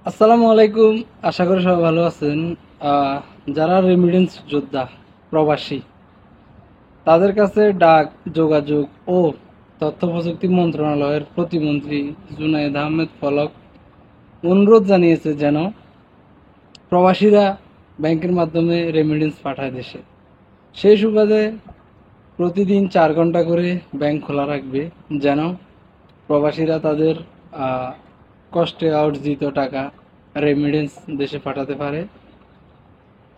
আসসালামু আলাইকুম। আশা করি সবাই ভালো আছেন। যারা রেমিটেন্স যোদ্ধা প্রবাসী, তাদের কাছে ডাক, যোগাযোগ ও তথ্য প্রযুক্তি মন্ত্রণালয়ের প্রতিমন্ত্রী জুনায়েদ আহমেদ ফলক অনুরোধ জানিয়েছে যেন প্রবাসীরা ব্যাংকের মাধ্যমে রেমিটেন্স পাঠায় দেশে। সেই সুবাদে প্রতিদিন 4 ঘন্টা করে ব্যাংক খোলা রাখবে, যেন প্রবাসীরা তাদের আহ, কষ্টে অর্জিত টাকা রেমিটেন্স দেশে পাঠাতে পারে।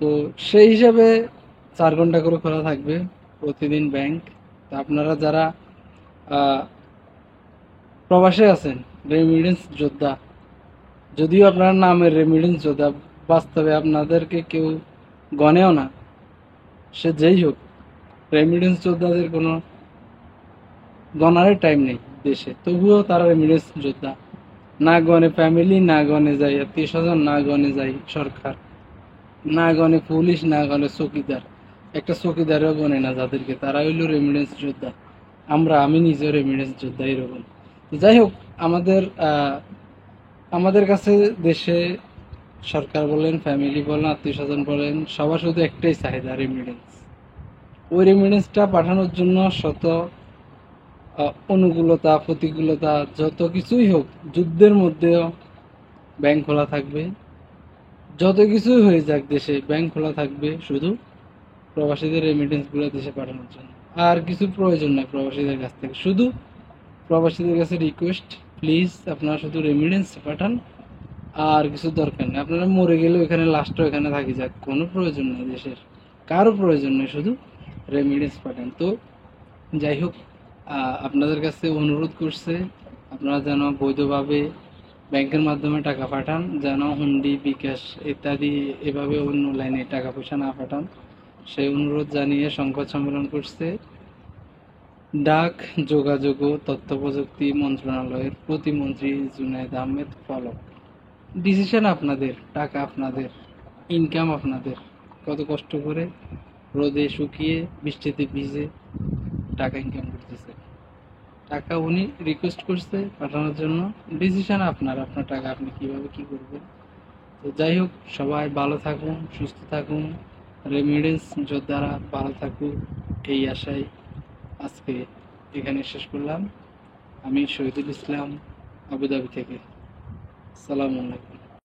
তো সেই হিসাবে 4 ঘন্টা করে খোলা থাকবে প্রতিদিন ব্যাংক। তো আপনারা যারা আহ, প্রবাসে আছেন, রেমিটেন্স যোদ্ধা, যদিও আপনার নামের রেমিটেন্স যোদ্ধা, বাস্তবে আপনাদেরকে কেউ গণেও না, সে যেই হোক, রেমিটেন্স যোদ্ধাদের কোনো গণার টাইম নেই দেশে, তবুও তারা রেমিটেন্স যোদ্ধা। না গণে ফ্যামিলি, না গণে যায় আত্মীয় স্বজন, না গণে যায় সরকার, না গণে পুলিশ, না গণে চৌকিদার। একটা চৌকিদারও গণে না যাদেরকে, তারা হইল রেমিটেন্স যোদ্ধা। আমি নিজেও রেমিটেন্স যোদ্ধা এরকম। তো যাই হোক, আমাদের আমাদের কাছে দেশে সরকার বলেন, ফ্যামিলি বলেন, আত্মীয় স্বজন বলেন, সবার শুধু একটাই চাহিদা, রেমিটেন্স। ওই রেমিটেন্সটা পাঠানোর জন্য শত অনুকূলতা, প্রতিকূলতা, যত কিছুই হোক, যুদ্ধের মধ্যেও ব্যাংক খোলা থাকবে। যত কিছুই হয়ে যাক দেশে, ব্যাংক খোলা থাকবে শুধু প্রবাসীদের রেমিটেন্স গুলো দেশে পাঠানোর জন্য। আর কিছু প্রয়োজন নাই প্রবাসীদের কাছ থেকে, শুধু প্রবাসীদের কাছে রিকোয়েস্ট, প্লিজ আপনারা শুধু রেমিটেন্স পাঠান। আর কিছু দরকার নেই, আপনারা মরে গেলে ওখানে লাস্টও এখানে থাকি যাক, কোনো প্রয়োজন নেই দেশের, কারো প্রয়োজন নেই, শুধু রেমিটেন্স পাঠান। তো যাই হোক, আপনাদের কাছে অনুরোধ করছে আপনারা যেন বৈধভাবে ব্যাংকের মাধ্যমে টাকা পাঠান, যেন হুন্ডি, বিকাশ ইত্যাদি এভাবে অন্য লাইনে টাকা পয়সা না পাঠান, সেই অনুরোধ জানিয়ে সংবাদ সম্মেলন করছে ডাক, যোগাযোগ ও তথ্য প্রযুক্তি মন্ত্রণালয়ের প্রতিমন্ত্রী জুনায়েদ আহমেদ ফলক। ডিসিশন আপনাদের, টাকা আপনাদের, ইনকাম আপনাদের। কত কষ্ট করে রোদে শুকিয়ে বৃষ্টিতে ভিজে টাকা ইনকাম করতেছে, টাকা উনি রিকোয়েস্ট করছে পাঠানোর জন্য। ডিসিশন আপনার, আপনার টাকা আপনি কিভাবে কি করবেন। তো যাই হোক, সবাই ভালো থাকুন, সুস্থ থাকুন, রেমিডেন্স যোদ্ধারা ভালো থাকুক, এই আশায় আজকে এখানে শেষ করলাম। আমি শহীদুল ইসলাম, আবুধাবি থেকে। আসসালামু আলাইকুম।